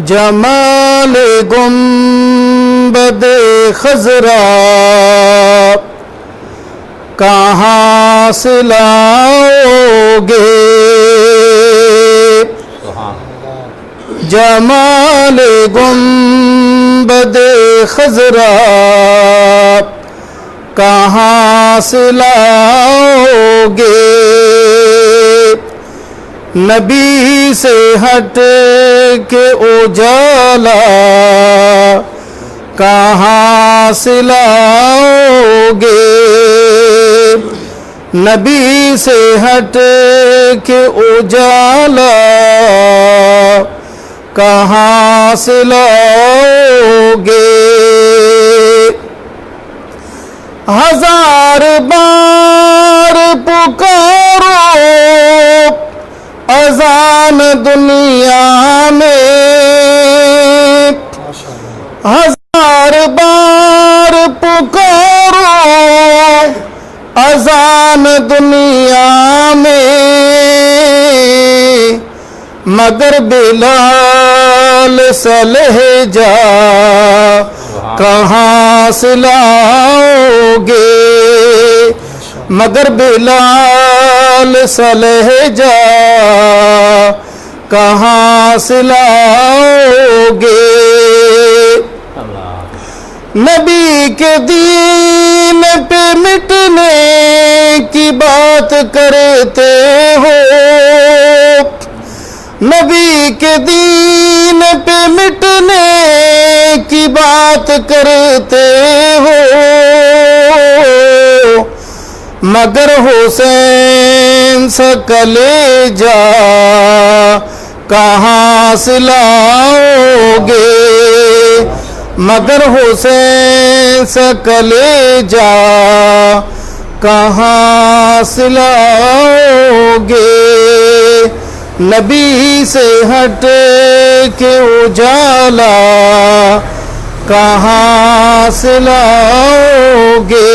जमाल गुंबद खजरा कहाँ से लाओगे। जमाल गुंबद खजरा कहाँ से लाओगे। नबी से हट के उजाला कहाँ से लाओगे। नबी से हट के उजाला कहाँ से लाओगे। हजार बार पुकारो अजान दुनिया में। हजार बार पुकारो अजान दुनिया में, मगर बिलाल सा लहजा कहाँ से लाओगे। मगर बिलाल सा लहजा कहाँ से लाओगे। नबी के दीन पे मिटने की बात करते हो। नबी के दीन पे मिटने की बात करते हो, मगर हुसैन सा कलेजा कहाँ से लाओगे। मगर हुसैन सा कलेजा कहाँ से लाओगे। नबी से हट के उजाला कहाँ से लाओगे।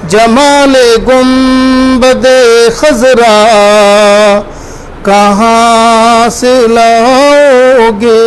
जमाल गुंबद खजरा कहाँ से लाओगे।